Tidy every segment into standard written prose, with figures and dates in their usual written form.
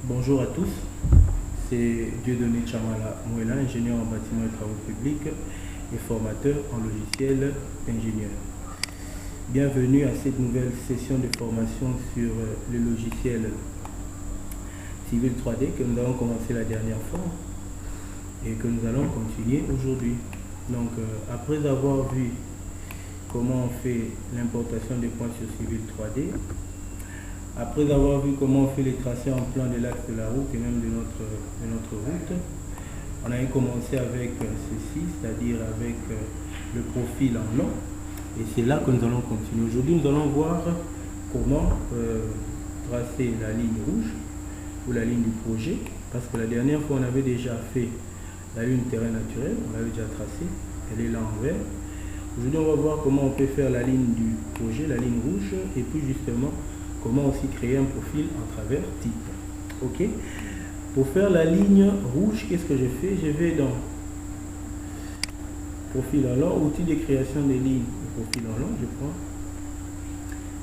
Bonjour à tous, c'est Dieudonné Chamala Mouela, ingénieur en bâtiment et travaux publics et formateur en logiciel ingénieur. Bienvenue à cette nouvelle session de formation sur le logiciel Civil 3D que nous avons commencé la dernière fois et que nous allons continuer aujourd'hui. Donc après avoir vu comment on fait l'importation des points sur Civil 3D, après avoir vu comment on fait les tracés en plan de l'axe de la route et même de notre route, on avait commencé avec ceci, c'est-à-dire avec le profil en long. Et c'est là que nous allons continuer. Aujourd'hui, nous allons voir comment tracer la ligne rouge ou la ligne du projet. Parce que la dernière fois, on avait déjà fait la ligne terrain naturel, on l'avait déjà tracée, elle est là en vert. Aujourd'hui, on va voir comment on peut faire la ligne du projet, la ligne rouge, et puis justement, comment aussi créer un profil en travers type. Ok. Pour faire la ligne rouge, qu'est-ce que je fais? Je vais dans profil en long, outil de création des lignes, profil en long, je prends.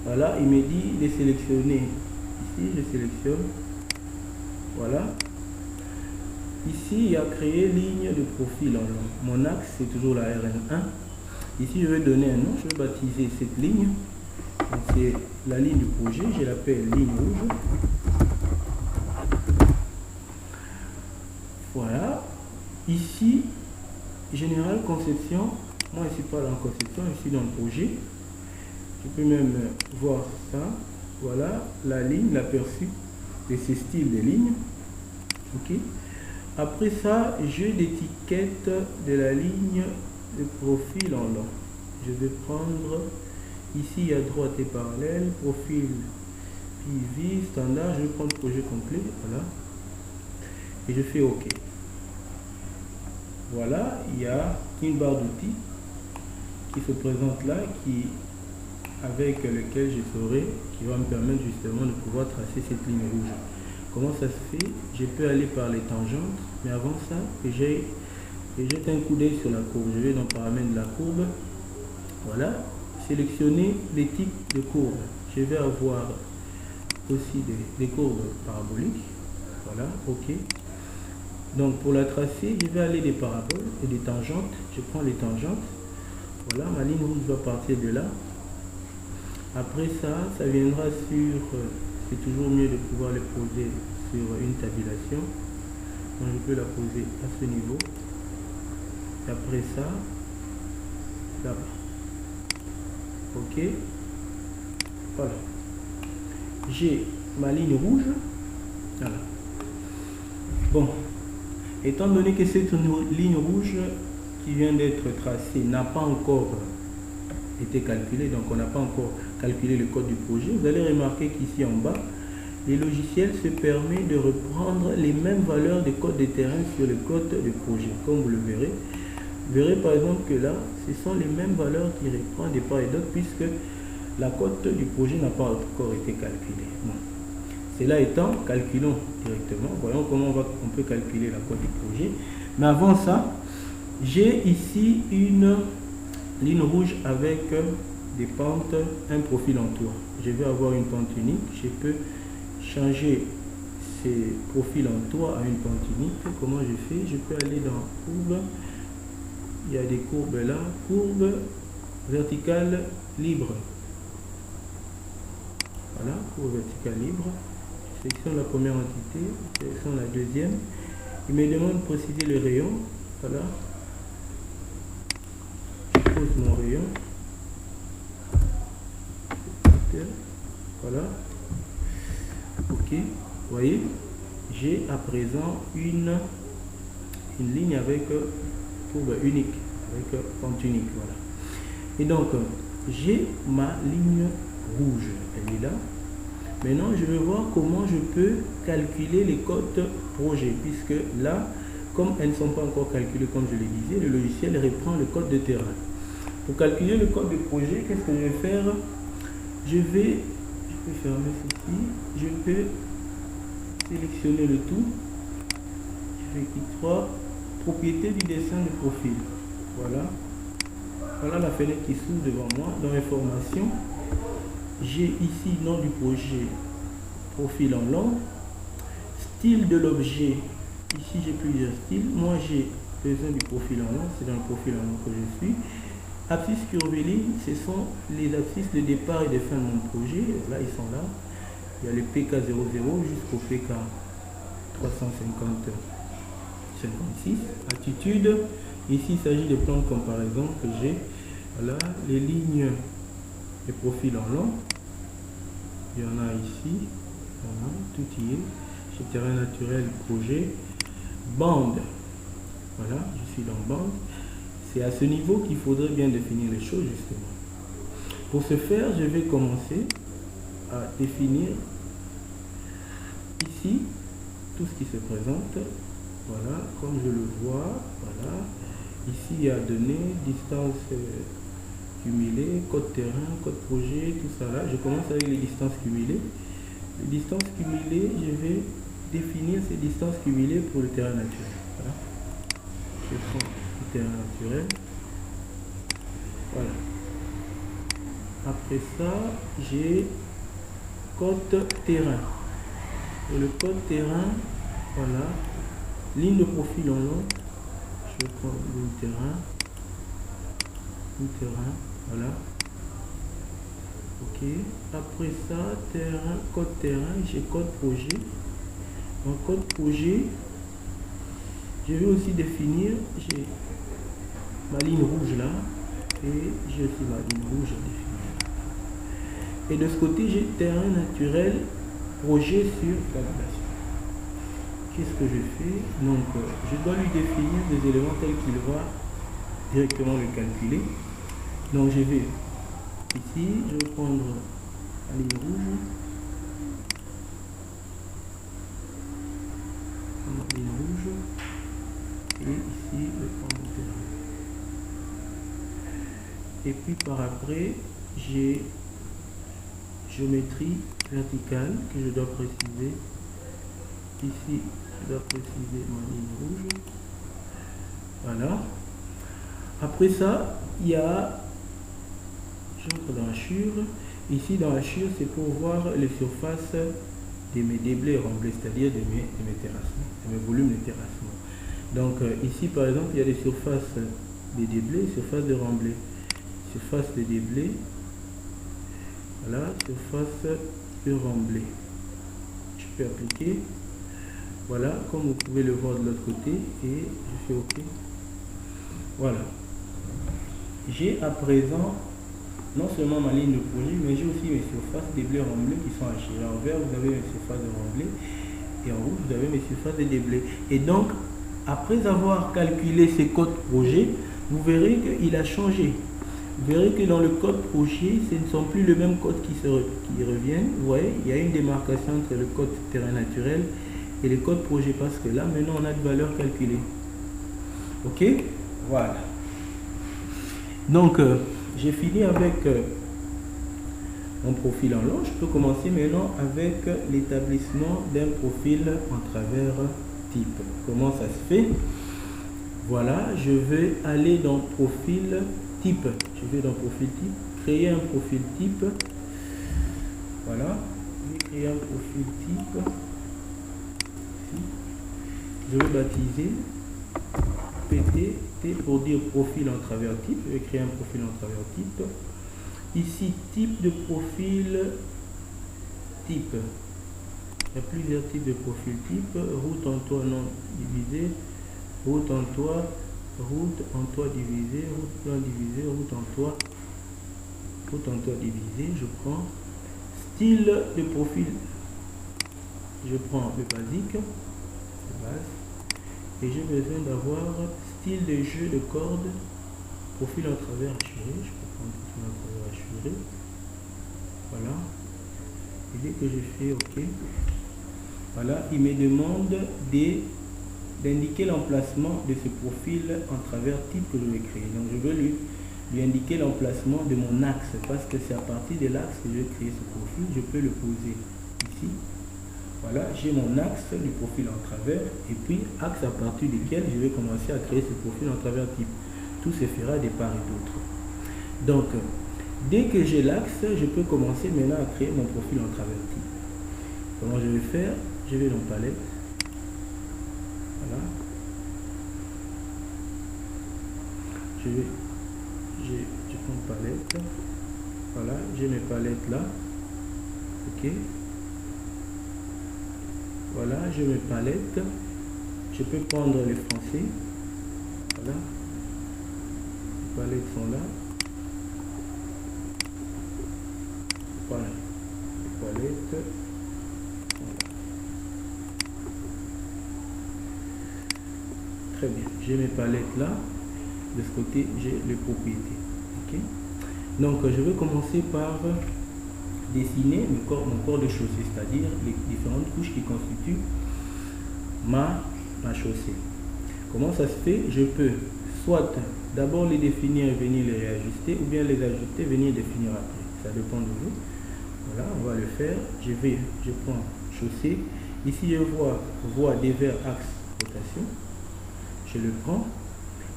Voilà, il me dit de sélectionner. Ici, je sélectionne. Voilà. Ici, il y a créé ligne de profil en long. Mon axe, c'est toujours la RN1. Ici, je vais donner un nom. Je vais baptiser cette ligne. C'est la ligne du projet. Je l'appelle ligne rouge. Voilà. Ici, général conception. Moi, je ne suis pas dans la conception, je suis dans le projet. Je peux même voir ça. Voilà la ligne, l'aperçu de ces styles de lignes. Ok. Après ça, j'ai l'étiquette de la ligne de profil en long. Je vais prendre ici à droite et parallèle, profil PV, standard. Je vais prendre projet complet. Voilà. Et je fais OK. Voilà, il y a une barre d'outils qui se présente là, avec lequel je saurai, qui va me permettre justement de pouvoir tracer cette ligne rouge. Comment ça se fait? Je peux aller par les tangentes, mais avant ça, je jette un coup d'œil sur la courbe. Je vais dans paramètres de la courbe. Voilà, sélectionner les types de courbes. Je vais avoir aussi des courbes paraboliques. Voilà, OK. Donc pour la tracer, je vais aller des paraboles et des tangentes. Je prends les tangentes. Voilà, ma ligne rouge va partir de là. Après ça viendra sur... c'est toujours mieux de pouvoir le poser sur une tabulation. Donc je peux la poser à ce niveau. Et après ça, là-bas. OK. Voilà. J'ai ma ligne rouge. Voilà. Bon. Étant donné que cette ligne rouge qui vient d'être tracée n'a pas encore été calculée, donc on n'a pas encore calculé le code du projet, vous allez remarquer qu'ici en bas, les logiciels se permettent de reprendre les mêmes valeurs de code de terrain sur le code de projet, comme vous le verrez. Vous verrez par exemple que là, ce sont les mêmes valeurs qui reprennent de part et d'autre, puisque la cote du projet n'a pas encore été calculée. Bon. Cela étant, calculons directement. Voyons comment on peut calculer la cote du projet. Mais avant ça, j'ai ici une ligne rouge avec des pentes, un profil en tour. Je vais avoir une pente unique. Je peux changer ces profils en tour à une pente unique. Comment je fais? Je peux aller dans courbe. Il y a des courbes là. Courbe verticale libre. Voilà, courbe verticale libre. Je sélectionne la première entité, je sélectionne la deuxième. Il me demande de préciser le rayon. Voilà. Je pose mon rayon. Voilà. OK. Vous voyez, j'ai à présent une ligne avec courbe unique, avec pente unique. Voilà. Et donc, j'ai ma ligne rouge. Elle est là. Maintenant, je vais voir comment je peux calculer les codes projet, puisque là, comme elles ne sont pas encore calculées, comme je le disais, le logiciel reprend le code de terrain. Pour calculer le code de projet, qu'est-ce que je vais faire? Je peux fermer ceci, je peux sélectionner le tout. Je fais clic 3, propriété du dessin de profil. Voilà. Voilà la fenêtre qui s'ouvre devant moi. Dans information, j'ai ici nom du projet, profil en long, style de l'objet, ici j'ai plusieurs styles. Moi j'ai besoin du profil en long, c'est dans le profil en long que je suis. Abscisse curviligne, ce sont les abscisses de départ et de fin de mon projet. Là, ils sont là. Il y a le PK00 jusqu'au PK 356. Attitude, ici il s'agit de plans de comparaison que j'ai. Voilà, les lignes de profil en long. Il y en a ici. Voilà, tout y est. Chez terrain naturel, projet. Bande. Voilà, je suis dans bande. C'est à ce niveau qu'il faudrait bien définir les choses, justement. Pour ce faire, je vais commencer à définir ici tout ce qui se présente. Voilà, comme je le vois. Voilà. Ici, il y a données, distance cumulée, code terrain, code projet, tout ça là. Je commence avec les distances cumulées. Les distances cumulées, je vais définir ces distances cumulées pour le terrain naturel. Voilà. Je prends le terrain naturel. Voilà. Après ça, j'ai code terrain. Pour le code terrain, voilà. Ligne de profil en long. Je prends ligne terrain. Ligne terrain. Voilà. Ok. Après ça, terrain, code terrain, j'ai code projet. En code projet, je vais aussi définir, j'ai ma ligne rouge là, et j'ai aussi ma ligne rouge à définir. Et de ce côté, j'ai terrain naturel, projet sur calculation. Qu'est-ce que je fais? Donc, je dois lui définir des éléments tels qu'il va directement le calculer. Donc, je vais ici, je vais prendre la ligne rouge. La ligne rouge. Et ici, je prends mon terrain. Et puis par après, j'ai géométrie verticale que je dois préciser. Ici, je dois préciser ma ligne rouge. Voilà. Après ça, il y a, j'entre dans la chure. Ici, dans la chure, c'est pour voir les surfaces de mes déblais remblais, c'est-à-dire de mes terrassements, de mes volumes de terrassement. Donc ici, par exemple, il y a des surfaces de déblais, surfaces de remblais. Surface de déblais, voilà, surface de remblai. Je peux appliquer, voilà, comme vous pouvez le voir de l'autre côté, et je fais OK. Voilà. J'ai à présent non seulement ma ligne de projet, mais j'ai aussi mes surfaces déblais remblais qui sont hachées. En vert, vous avez mes surfaces de remblai, et en rouge, vous avez mes surfaces de déblais. Et donc, après avoir calculé ces codes projet, vous verrez qu'il a changé. Vous verrez que dans le code projet, ce ne sont plus les mêmes codes qui reviennent. Vous voyez, il y a une démarcation entre le code terrain naturel et le code projet parce que là, maintenant, on a de valeurs calculées. OK? Voilà. Donc, j'ai fini avec mon profil en long. Je peux commencer maintenant avec l'établissement d'un profil en travers type. Comment ça se fait? Voilà, je vais aller dans profil type. Je vais dans profil type, créer un profil type. Voilà, je vais créer un profil type. Je vais baptiser PT, T pour dire profil en travers type. Je vais créer un profil en travers type. Ici, type de profil type. Il y a plusieurs types de profils type. Route en toit non divisé, route en toit divisé, route plan divisé, route en toit divisé. Je prends style de profil. Je prends le basique, de base, et j'ai besoin d'avoir style de jeu de cordes, profil en travers assuré. Je peux prendre profil en travers assuré. Voilà. Et dès que je fais OK, voilà, il me demande d'indiquer l'emplacement de ce profil en travers type que je vais créer. Donc je veux lui indiquer l'emplacement de mon axe parce que c'est à partir de l'axe que je vais créer ce profil. Je peux le poser ici. Voilà, j'ai mon axe du profil en travers et puis axe à partir duquel je vais commencer à créer ce profil en travers type. Tout se fera de part et d'autre. Donc, dès que j'ai l'axe, je peux commencer maintenant à créer mon profil en travers type. Comment je vais faire? Je vais dans palette, Voilà. Je prends une palette. Voilà, j'ai mes palettes là. Ok. Voilà, j'ai mes palettes. Je peux prendre les français. Voilà. Les palettes sont là. Voilà. Les palettes. Voilà. Très bien. J'ai mes palettes là. De ce côté, j'ai les propriétés. Ok. Donc, je vais commencer par dessiner mon corps de chaussée, c'est-à-dire les différentes couches qui constituent ma chaussée. Comment ça se fait? Je peux soit d'abord les définir et venir les réajuster, ou bien les ajuster et venir définir après. Ça dépend de vous. Voilà, on va le faire. Je prends chaussée. Ici, je vois divers axes rotation. Je le prends.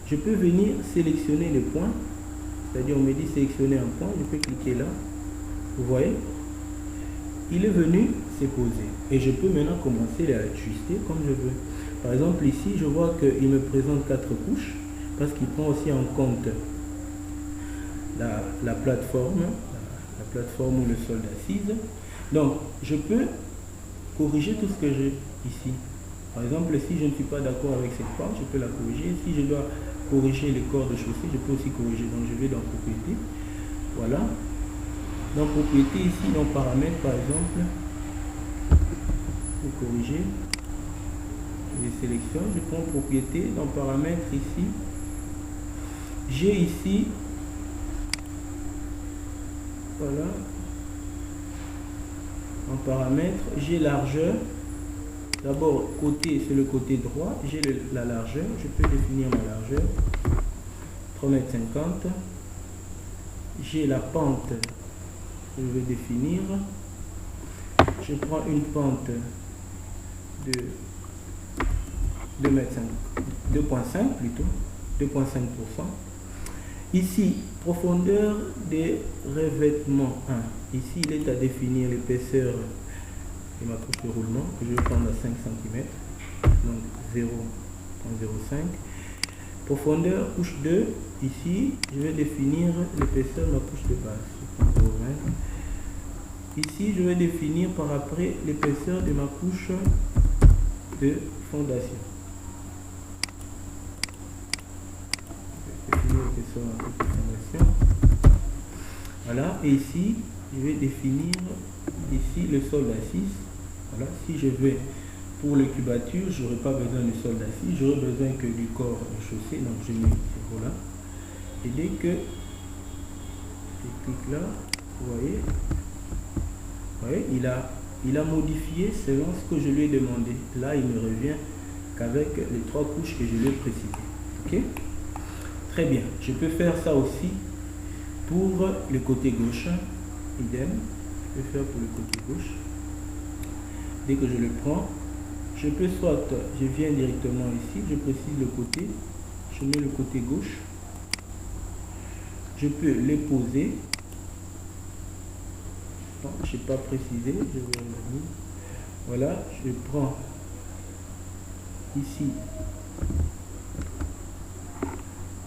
Je peux venir sélectionner les points. C'est-à-dire, on me dit sélectionner un point. Je peux cliquer là. Vous voyez? Il est venu se poser. Et je peux maintenant commencer à l'ajuster comme je veux. Par exemple, ici, je vois qu'il me présente 4 couches. Parce qu'il prend aussi en compte la plateforme. La plateforme ou le sol d'assise. Donc, je peux corriger tout ce que j'ai ici. Par exemple, si je ne suis pas d'accord avec cette part, je peux la corriger. Si je dois corriger les corps de chaussée, je peux aussi corriger. Donc, je vais dans propriété. Voilà. Dans propriété, ici, dans paramètres, par exemple, pour corriger, je sélectionne, je prends propriété. Dans paramètres, ici, j'ai ici, voilà, en paramètres, j'ai largeur. D'abord, côté, c'est le côté droit, j'ai la largeur, je peux définir ma largeur, 3,50 m. J'ai la pente, je vais définir, je prends une pente de 2,5 plutôt, 2,5%. Ici, profondeur des revêtements 1. Ici, il est à définir l'épaisseur de ma couche de roulement que je vais prendre à 5 cm, donc 0,05. Profondeur couche 2, ici je vais définir l'épaisseur de ma couche de base, 0,20. Ici je vais définir par après l'épaisseur de ma couche de fondation. Je vais définir l'épaisseur de ma couche de fondation. Voilà, et ici je vais définir ici le sol d'assise. Voilà, si je vais pour le cubature, je n'aurai pas besoin du sol d'assise, j'aurai besoin que du corps de chaussée, donc je mets 0 là. Et dès que je clique là, vous voyez, il a modifié selon ce que je lui ai demandé. Là, il ne revient qu'avec les 3 couches que je lui ai précisées. Ok? Très bien. Je peux faire ça aussi pour le côté gauche. Idem. Je peux faire pour le côté gauche. Dès que je le prends, je peux soit, je viens directement ici, je précise le côté, je mets le côté gauche, je peux les poser. Non, je n'ai pas précisé, je vais revenir. Voilà, je prends ici,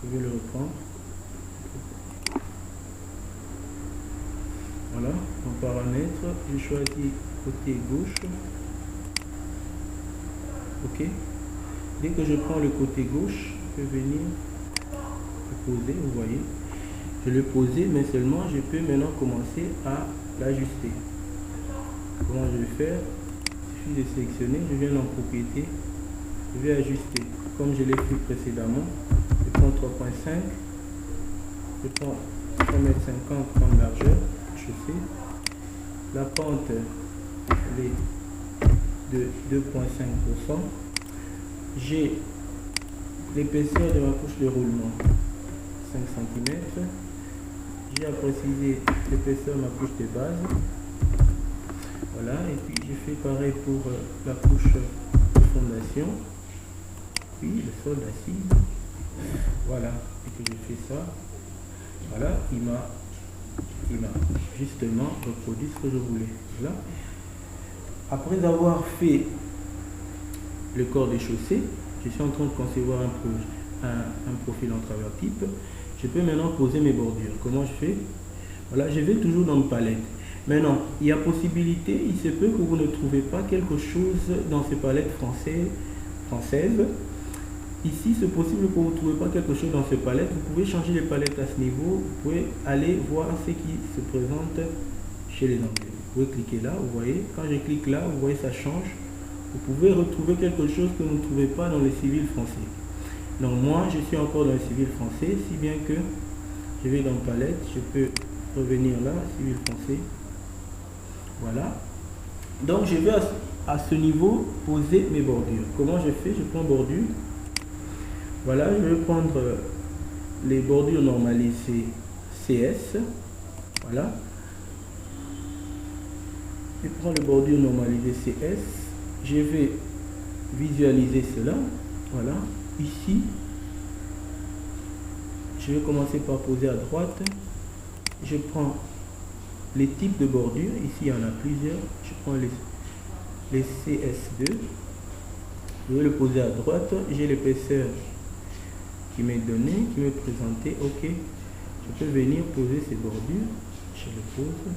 je vais le reprendre. Voilà, en paramètres, je choisis côté gauche. Ok. Dès que je prends le côté gauche, je peux venir le poser, vous voyez. Je le poser, mais seulement je peux maintenant commencer à l'ajuster. Comment je vais faire? Il suffit de sélectionner, je viens dans propriété, je vais ajuster. Comme je l'ai fait précédemment, je prends 3,5, je prends 3,50 m comme largeur, chaussée. La pente, elle est de 2,5%. J'ai l'épaisseur de ma couche de roulement 5 cm. J'ai à préciser l'épaisseur de ma couche de base. Voilà, et puis j'ai fait pareil pour la couche de fondation, puis le sol d'assise. Voilà, et que j'ai fait ça. Voilà, il m'a justement reproduit ce que je voulais. Voilà. Après avoir fait le corps des chaussées, je suis en train de concevoir un profil en travers type. Je peux maintenant poser mes bordures. Comment je fais? Voilà, je vais toujours dans une palette. Maintenant, il y a possibilité, il se peut que vous ne trouvez pas quelque chose dans ces palettes françaises. Ici, c'est possible que vous ne trouvez pas quelque chose dans ces palettes. Vous pouvez changer les palettes à ce niveau. Vous pouvez aller voir ce qui se présente chez les Anglais. Vous pouvez cliquer là, vous voyez. Quand je clique là, vous voyez, ça change. Vous pouvez retrouver quelque chose que vous ne trouvez pas dans les civils français. Donc moi, je suis encore dans les civils français, si bien que je vais dans palette, je peux revenir là, civil français. Voilà. Donc je vais à ce niveau poser mes bordures. Comment je fais? Je prends bordure. Voilà, je vais prendre les bordures normalisées CS. Voilà. Je prends les bordures normalisées CS. Je vais visualiser cela. Voilà. Ici, je vais commencer par poser à droite. Je prends les types de bordures. Ici, il y en a plusieurs. Je prends les CS2. Je vais le poser à droite. J'ai l'épaisseur qui m'est donné, qui m'est présenté. Ok. Je peux venir poser ces bordures. Je le pose.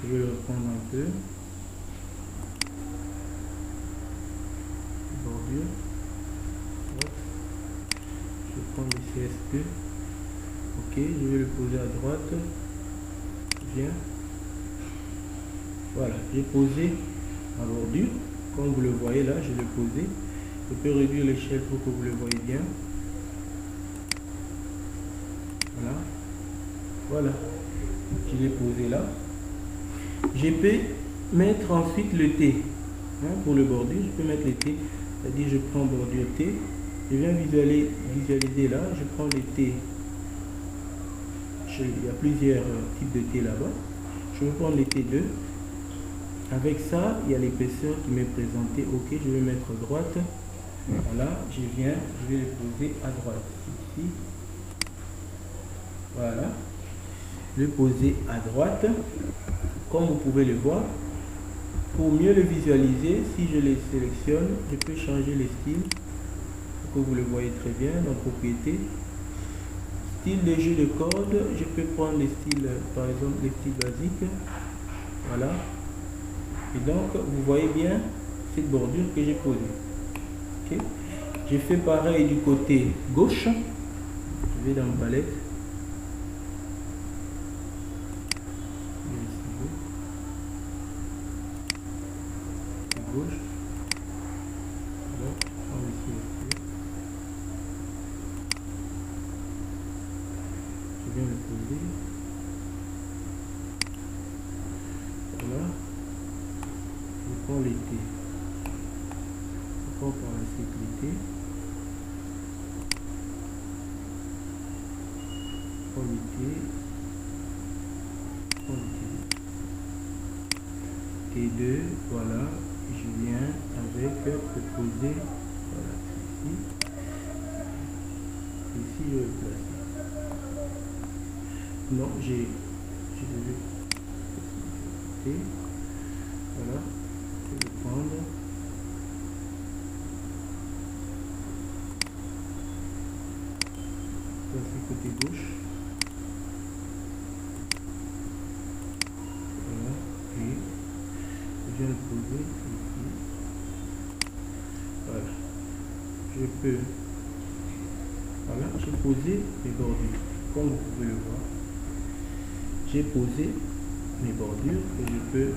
Je vais le reprendre un peu. Bordure. Je prends le CS2. Ok, je vais le poser à droite. Bien. Voilà, j'ai posé ma bordure. Comme vous le voyez là, je l'ai posé. Je peux réduire l'échelle pour que vous le voyez bien. Voilà. Voilà. Je l'ai posé là. Je peux mettre ensuite le T. Pour le bordure, je peux mettre le T. C'est-à-dire, je prends bordure T. Je viens visualiser là. Je prends le T. Il y a plusieurs types de T là-bas. Je vais prendre le T2. Avec ça, il y a l'épaisseur qui m'est présentée. Ok, je vais mettre droite. Voilà, je vais le poser à droite. Ici. Voilà. Le poser à droite. Comme vous pouvez le voir. Pour mieux le visualiser, si je les sélectionne, je peux changer les styles. Pour que vous le voyez très bien dans propriété. Style de jeu de corde, je peux prendre les styles, par exemple les styles basiques. Voilà. Et donc, vous voyez bien cette bordure que j'ai posée. Okay. J'ai fait pareil du côté gauche. Je vais dans la palette. Gauche. Voilà. Je viens le poser. Voilà. Je prends l'été. Je prends par la sécurité. Je prends l'été. Je prends l'été. T2, voilà. Je viens avec proposer. Voilà, ici. Ici, je vais le placer. Non, j'ai voilà, je vais prendre. Placer côté gauche. Voilà, et je viens le poser ici. Voilà, je peux. Voilà, j'ai posé mes bordures, comme vous pouvez le voir. J'ai posé mes bordures et je peux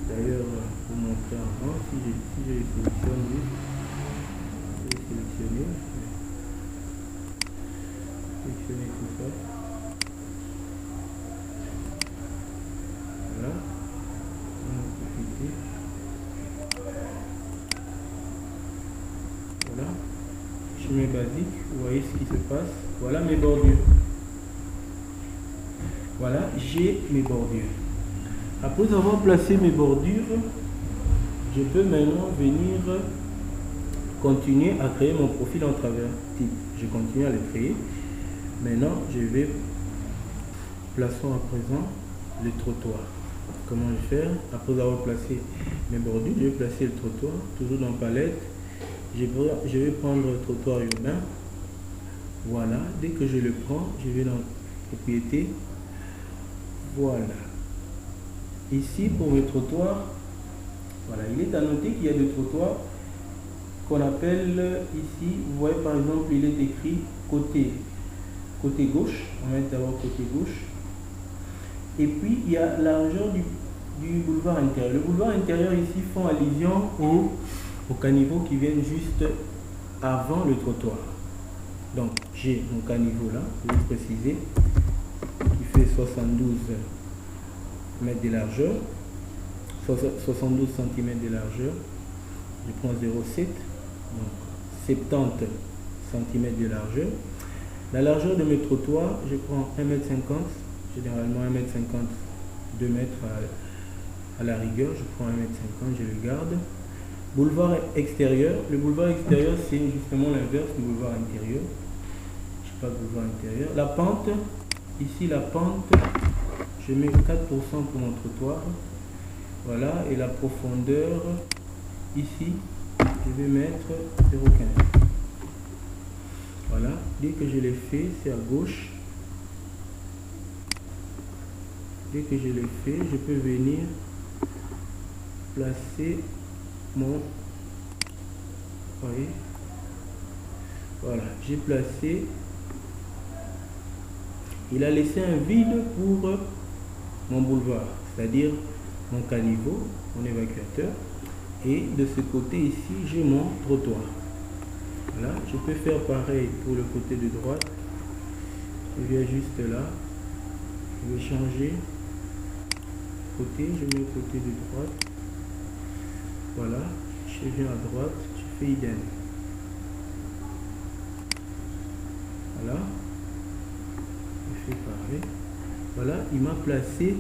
d'ailleurs vous montrer avant si je les sélectionne. Je vais sélectionner tout ça. Voilà. On va profiter. Voilà. Chemin basique, vous voyez ce qui se passe. Voilà mes bordures. Voilà, j'ai mes bordures. Après avoir placé mes bordures, je peux maintenant venir continuer à créer mon profil en travers type. Je continue à le créer. Maintenant, je vais, plaçons à présent le trottoir. Comment le faire? Après avoir placé mes bordures, je vais placer le trottoir, toujours dans palette. Je vais prendre le trottoir urbain. Voilà, dès que je le prends, je vais dans propriété. Voilà. Ici, pour le trottoir, voilà, il est à noter qu'il y a des trottoirs qu'on appelle ici, vous voyez par exemple, il est écrit côté gauche, on va d'abord côté gauche. Et puis, il y a la largeur du boulevard intérieur. Le boulevard intérieur ici font allusion au caniveau qui viennent juste avant le trottoir. Donc, j'ai mon caniveau là, je vais préciser, qui fait 72 mètres de largeur, 72 cm de largeur. Je prends 0,7, donc 70 cm de largeur. La largeur de mes trottoirs, je prends 1,50 m, généralement 1,50 m, 2 mètres à la rigueur, je prends 1,50 m, je le garde. Boulevard extérieur, le boulevard extérieur c'est justement l'inverse du boulevard intérieur. Je sais pas, boulevard intérieur. La pente, ici la pente, je mets 4% pour mon trottoir. Voilà, et la profondeur, ici, je vais mettre 0,15. Voilà, dès que je l'ai fait, c'est à gauche. Dès que je l'ai fait, je peux venir placer mon... Voyez, voilà, j'ai placé. Il a laissé un vide pour mon boulevard, c'est-à-dire mon caniveau, mon évacuateur. Et de ce côté ici, j'ai mon trottoir. Voilà, je peux faire pareil pour le côté de droite. Je viens juste là. Je vais changer côté, je mets le côté de droite. Voilà, je viens à droite, je fais idem. Voilà, je fais pareil. Voilà, il m'a placé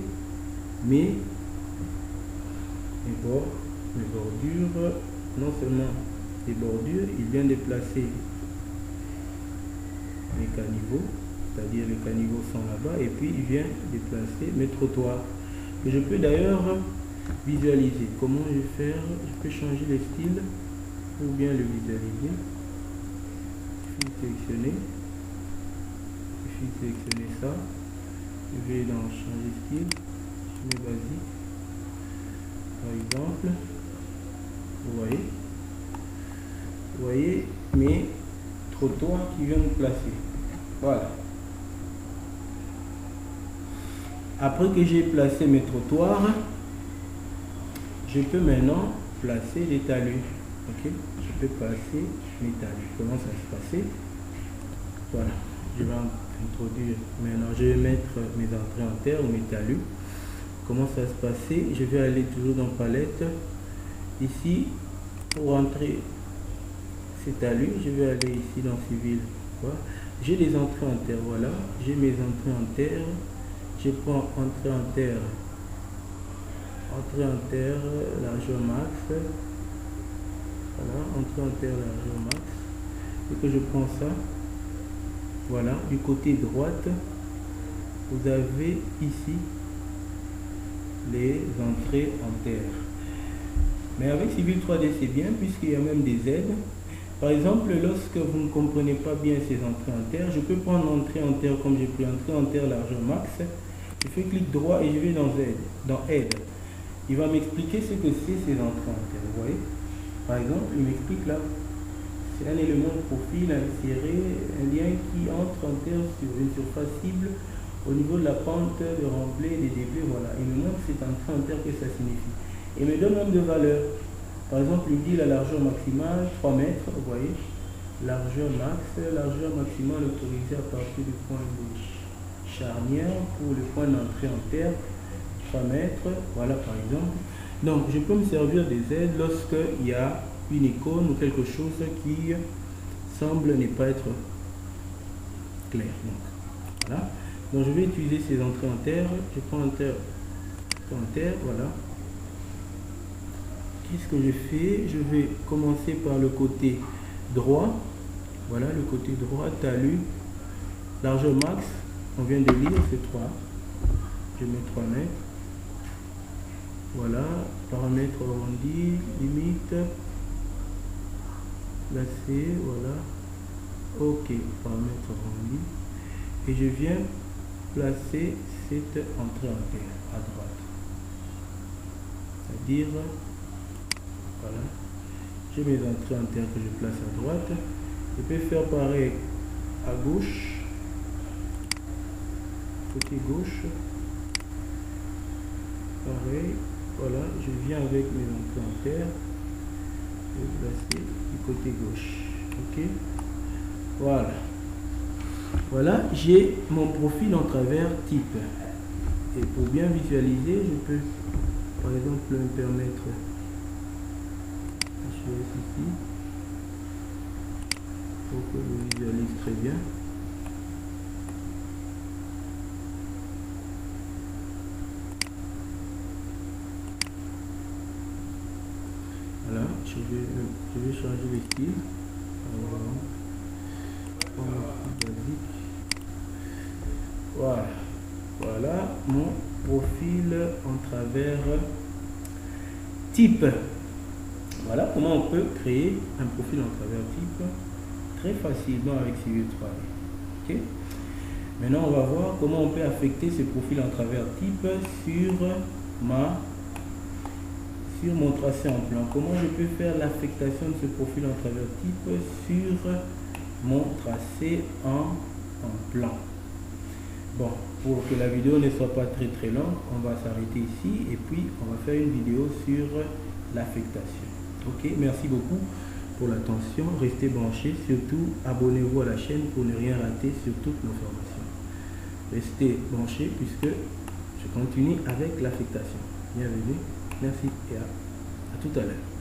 mes bordures, non seulement les bordures, il vient de placer mes caniveaux, c'est-à-dire les caniveaux sont là-bas, et puis il vient de placer mes trottoirs. Et je peux d'ailleurs visualiser. Comment je vais faire? Je peux changer le style pour bien le visualiser. Je vais sélectionner ça. Je vais dans changer style. Je mets basique. Par exemple, vous voyez mes trottoirs qui viennent placer. Voilà. Après que j'ai placé mes trottoirs, je peux maintenant placer les talus. Ok, je peux placer mes talus. Comment ça se passer? Voilà, je vais introduire maintenant. Je vais mettre mes entrées en terre ou mes talus. Comment ça se passer? Je vais aller toujours dans palette. Ici, pour entrer ces talus, je vais aller ici dans civil. Voilà. J'ai les entrées en terre. Voilà, j'ai mes entrées en terre. Je prends entrée en terre. Entrée en terre, largeur max. Voilà, entrée en terre, largeur max. Et que je prends ça. Voilà, du côté droite, vous avez ici les entrées en terre. Mais avec Civil 3D, c'est bien puisqu'il y a même des aides. Par exemple, lorsque vous ne comprenez pas bien ces entrées en terre, je peux prendre entrée en terre comme j'ai pris entrée en terre largeur max. Je fais clic droit et je vais dans aide. Il va m'expliquer ce que c'est ces entrées en terre. Vous voyez, par exemple, il m'explique là, c'est un élément de profil inséré, un lien qui entre en terre sur une surface cible au niveau de la pente de remblai des débris. Voilà, il me montre cette entrée en terre que ça signifie. Et me donne même de valeurs. Par exemple, il dit la largeur maximale 3 mètres. Vous voyez, largeur maximale autorisée à partir du point de charnière pour le point d'entrée en terre 3 mètres. Voilà, par exemple. Donc, je peux me servir des aides lorsqu'il y a une icône ou quelque chose qui semble ne pas être clair. Donc, voilà. Donc, je vais utiliser ces entrées en terre. Je prends en terre, voilà. Qu'est-ce que je fais? Je vais commencer par le côté droit. Voilà, le côté droit, talus, largeur max. On vient de lire, c'est 3. je mets 3 mètres. Voilà, paramètres arrondis, limite, placé, voilà. Ok, paramètres arrondis. Et je viens placer cette entrée en terre à droite. C'est-à-dire, voilà, j'ai mes entrées en terre que je place à droite. Je peux faire pareil à gauche, côté gauche. Pareil, voilà, je viens avec mes entrées en terre. Je vais placer du côté gauche. Ok, voilà. Voilà, j'ai mon profil en travers type. Et pour bien visualiser, je peux par exemple me permettre ici pour que je visualise très bien. Voilà, je vais changer le style. Voilà, voilà mon profil en travers type. Voilà comment on peut créer un profil en travers type très facilement avec Civil 3D. Ok. Maintenant, on va voir comment on peut affecter ce profil en travers type sur mon tracé en plan. Comment je peux faire l'affectation de ce profil en travers type sur mon tracé en plan. Bon, pour que la vidéo ne soit pas très longue, on va s'arrêter ici et puis on va faire une vidéo sur l'affectation. Ok, merci beaucoup pour l'attention. Restez branchés, surtout abonnez-vous à la chaîne pour ne rien rater sur toutes nos formations. Restez branchés puisque je continue avec l'affectation. Bienvenue, merci et à tout à l'heure.